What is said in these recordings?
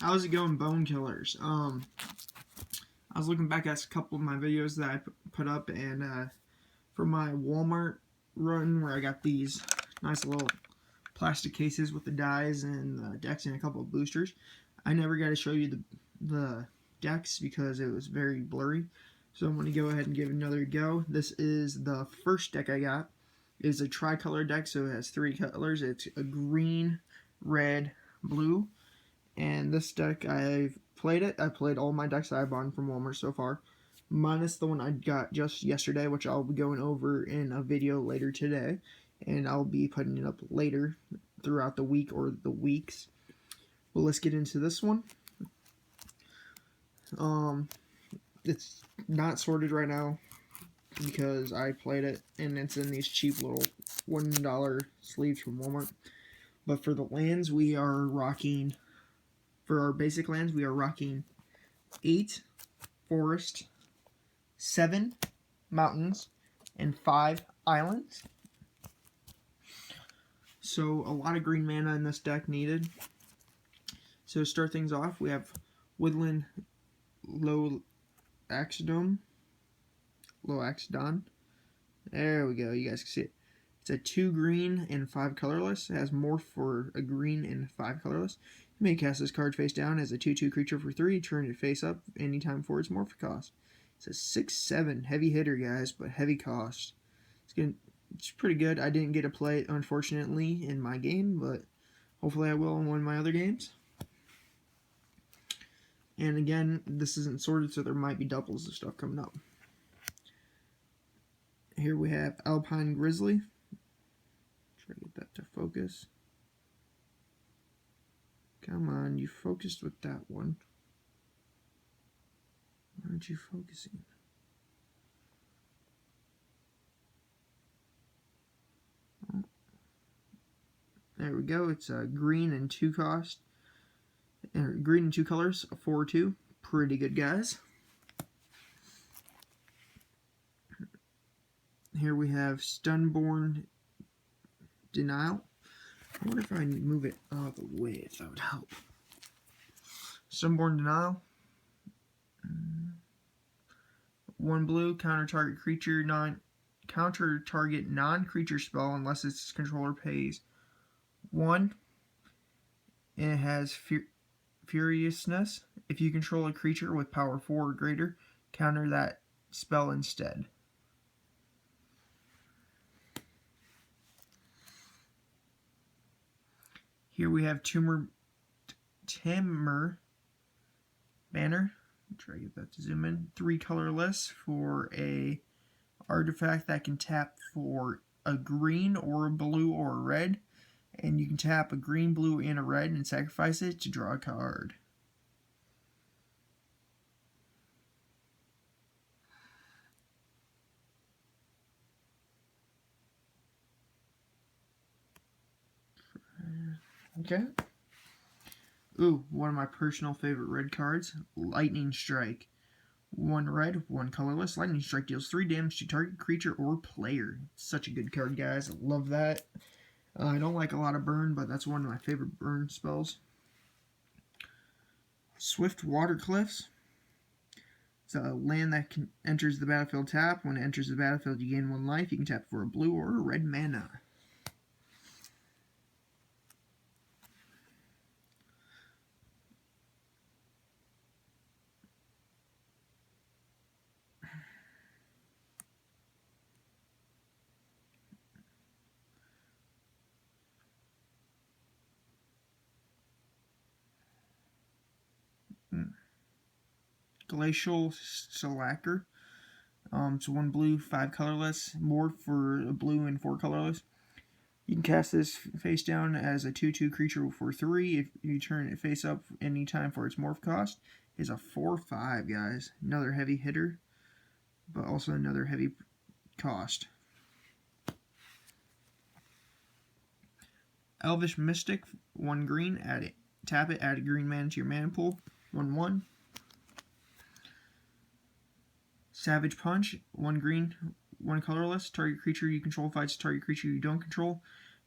How's it going, Bone Killers? I was looking back at a couple of my videos that I put up, and for my Walmart run where I got these nice little plastic cases with the dies and the decks and a couple of boosters, I never got to show you the decks because it was very blurry. So I'm going to go ahead and give it another go. This is the first deck I got. It is a tricolor deck, so it has three colors. It's a green, red, blue. And this deck, I've played it. I played all my decks that I bought from Walmart so far, minus the one I got just yesterday, which I'll be going over in a video later today. And I'll be putting it up later throughout the week or the weeks. But let's get into this one. It's not sorted right now because I played it, and it's in these cheap little $1 sleeves from Walmart. But for the lands, we are rocking... For our basic lands, we are rocking 8 forest, 7 mountains, and 5 islands. So a lot of green mana in this deck needed. So to start things off, we have Woodland Loaxodon. There we go, you guys can see it. It's a 2 green and 5 colorless. It has morph for a green and 5 colorless. You may cast this card face down as a 2/2 creature for 3, turn it face up anytime for its morph cost. It's a 6/7 heavy hitter, guys, but heavy cost. It's pretty good. I didn't get to play it, unfortunately, in my game, but hopefully I will in one of my other games. And again, this isn't sorted, so there might be doubles of stuff coming up. Here we have Alpine Grizzly. Try to get that to focus. Come on, you focused with that one. Why aren't you focusing? Oh. There we go. It's a green and 2 cost. Green and 2 colors, a 4/2. Pretty good, guys. Here we have Stunborn Denial. I wonder if I move it out of the way if that would help. Stunborn Denial. 1 blue, counter target non-creature spell unless its controller pays 1. And it has Furiousness. If you control a creature with power 4 or greater, counter that spell instead. Here we have Timur Banner. Try to get that to zoom in. 3 colorless for a artifact that can tap for a green or a blue or a red. And you can tap a green, blue, and a red and sacrifice it to draw a card. Okay. Ooh, one of my personal favorite red cards, Lightning Strike. 1 red, 1 colorless. Lightning Strike deals 3 damage to target creature or player. Such a good card, guys. I love that. I don't like a lot of burn, but that's one of my favorite burn spells. Swift Water Cliffs. It's a land that enters the battlefield tap. When it enters the battlefield, you gain 1 life. You can tap for a blue or a red mana. Glacial Slacker. It's 1 blue, 5 colorless. Morph for a blue and 4 colorless. You can cast this face down as a 2/2 creature for 3. If you turn it face up anytime for its morph cost, is a 4/5, guys. Another heavy hitter, but also another heavy cost. Elvish Mystic, 1 green, tap it, add a green mana to your mana pool. 1/1. Savage Punch, 1 green, 1 colorless. Target creature you control fights a target creature you don't control.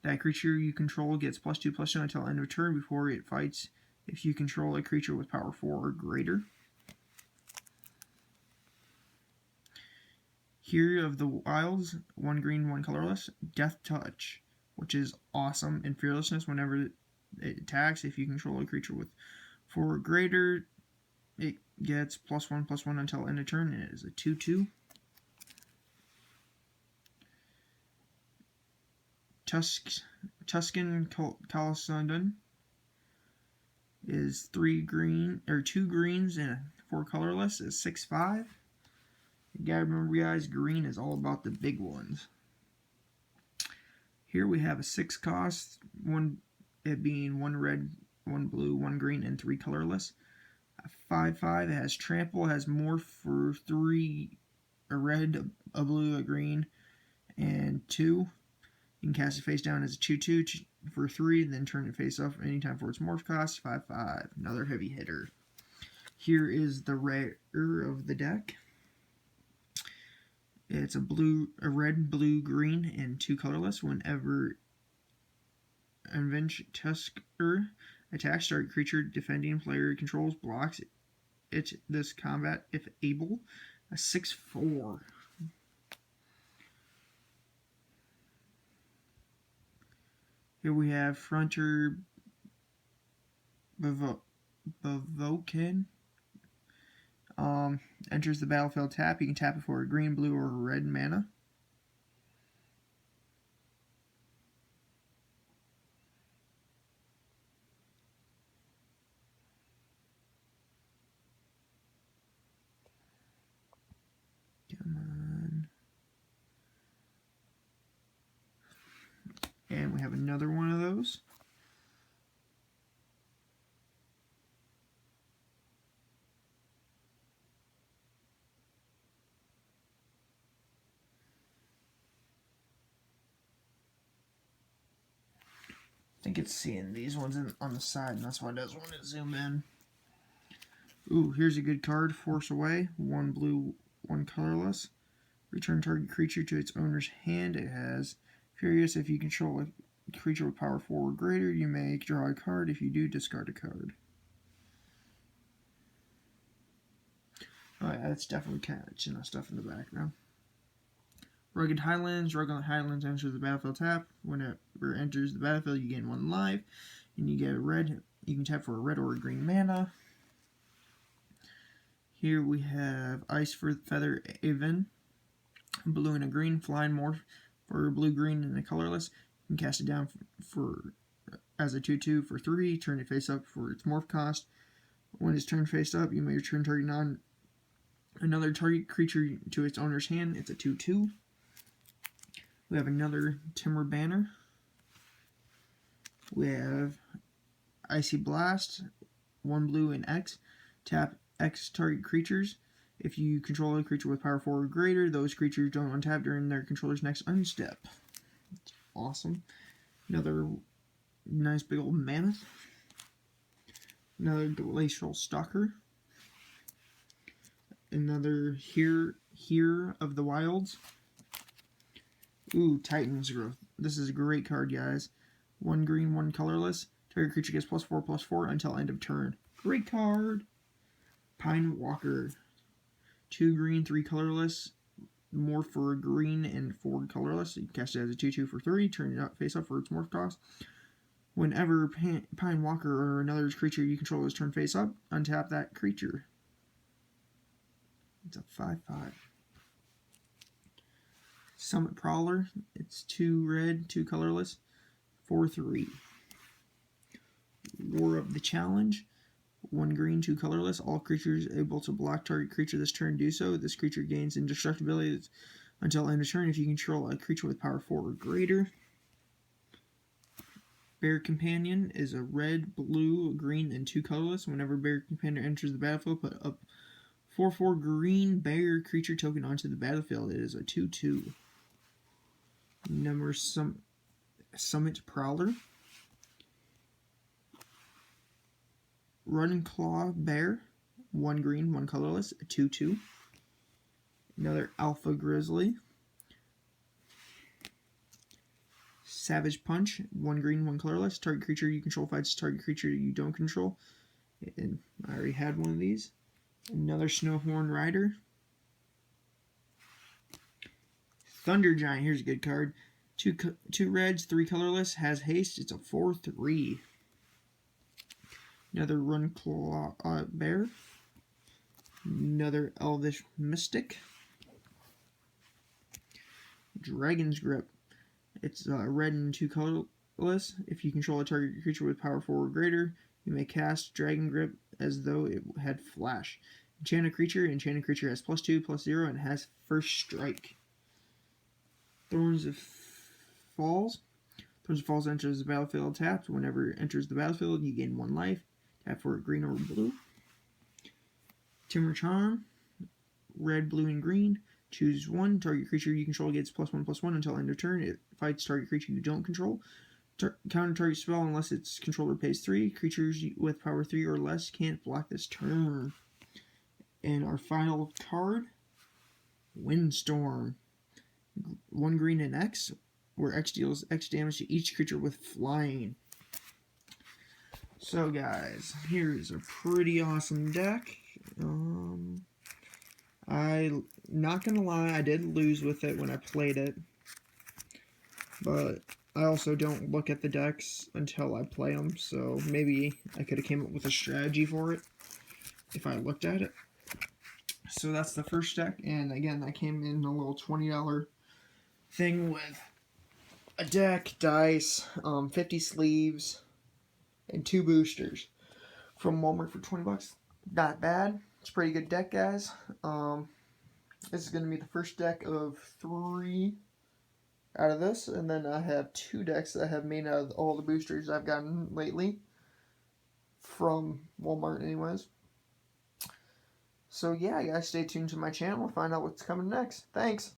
That creature you control gets +2/+2 until end of turn. Before it fights, if you control a creature with power 4 or greater. Here of the Wilds, 1 green, 1 colorless, Death Touch, which is awesome. And Fearlessness, whenever it attacks, if you control a creature with 4 or greater, it gets +1/+1 until end of turn, and it is a 2/2. Tusken Calisodon is 2 greens and 4 colorless, is 6/5. You gotta remember, guys, green is all about the big ones. Here we have a 6 cost, it being 1 red, 1 blue, 1 green, and 3 colorless. A 5/5, it has trample, it has morph for 3, a red, a blue, a green, and 2. You can cast it face down as a 2/2 for 3, then turn it face up anytime for its morph cost. 5/5, another heavy hitter. Here is the rare of the deck. It's a red, blue, green, and 2 colorless. Whenever Avenge Tusker attacks, target creature defending player controls blocks this combat if able. A 6/4. Here we have Frontier Bavokin. Enters the battlefield tap. You can tap it for a green, blue, or red mana. Come on. And we have another one of those. I think it's seeing these ones on the side, and that's why it doesn't want to zoom in. Ooh, here's a good card. Force Away. 1 blue, 1 colorless. Return target creature to its owner's hand. It has Furious. If you control a creature with power 4 or greater, you may draw a card. If you do, discard a card. Alright, that's definitely catching that stuff in the background. Rugged Highlands. Rugged Highlands enters the battlefield tap. Whenever it enters the battlefield, you gain 1 life. And you get a red. You can tap for a red or a green mana. Here we have Ice for Feather Aven. Blue and a green. Flying morph for a blue, green, and a colorless. You can cast it down as a 2/2 for 3. Turn it face up for its morph cost. When it's turned face up, you may return target another target creature to its owner's hand. It's a 2/2. We have another Timber Banner. We have Icy Blast, 1 blue and X. Tap X target creatures. If you control a creature with power 4 or greater, those creatures don't untap during their controller's next unstep. It's awesome. Another nice big old mammoth. Another Glacial Stalker. Another Here of the Wilds. Ooh, Titan's Growth. This is a great card, guys. 1 green, 1 colorless. Target creature gets +4/+4 until end of turn. Great card. Pine Walker. 2 green, 3 colorless. Morph for a green and 4 colorless. You can cast it as a 2/2 for 3. Turn it face up for its morph cost. Whenever Pine Walker or another creature you control is turned face up, untap that creature. It's a 5/5. Summit Prowler. It's 2 red, 2 colorless, 4/3. War of the Challenge. 1 green, 2 colorless. All creatures able to block target creature this turn do so. This creature gains indestructibility until end of turn if you control a creature with power 4 or greater. Bear Companion is a red, blue, green, and 2 colorless. Whenever Bear Companion enters the battlefield, put up 4/4 green bear creature token onto the battlefield. It is a 2/2. Number Summit Prowler. Run Claw Bear. 1 green, 1 colorless, a 2/2. Another Alpha Grizzly. Savage Punch. 1 green, 1 colorless. Target creature you control fights target creature you don't control. And I already had one of these. Another Snowhorn Rider. Thunder Giant, here's a good card. Two reds, 3 colorless, has haste. It's a 4/3. Another Runclaw Bear. Another Elvish Mystic. Dragon's Grip. It's red and 2 colorless. If you control a target creature with power 4 or greater, you may cast Dragon Grip as though it had flash. Enchant a creature. Enchanted creature has +2/+0 and has first strike. Thorns of Falls. Thorns of Falls enters the battlefield tapped. Whenever it enters the battlefield, you gain 1 life. Tap for green or blue. Timber Charm. Red, blue, and green. Choose one. Target creature you control gets +1/+1 until end of turn. It fights target creature you don't control. Counter target spell unless its controller pays 3. Creatures with power 3 or less can't block this turn. And our final card, Windstorm. 1 green and X, where X deals X damage to each creature with flying. So guys, here's a pretty awesome deck. I not gonna lie, I did lose with it when I played it, but I also don't look at the decks until I play them, so maybe I could have came up with a strategy for it if I looked at it. So that's the first deck, and again, that came in a little $20 thing with a deck, dice, 50 sleeves, and 2 boosters from Walmart for $20. Not bad. It's a pretty good deck, guys. This is going to be the first deck of 3 out of this, and then I have 2 decks that I have made out of all the boosters I've gotten lately from Walmart anyways. So yeah, guys, stay tuned to my channel to find out what's coming next. Thanks!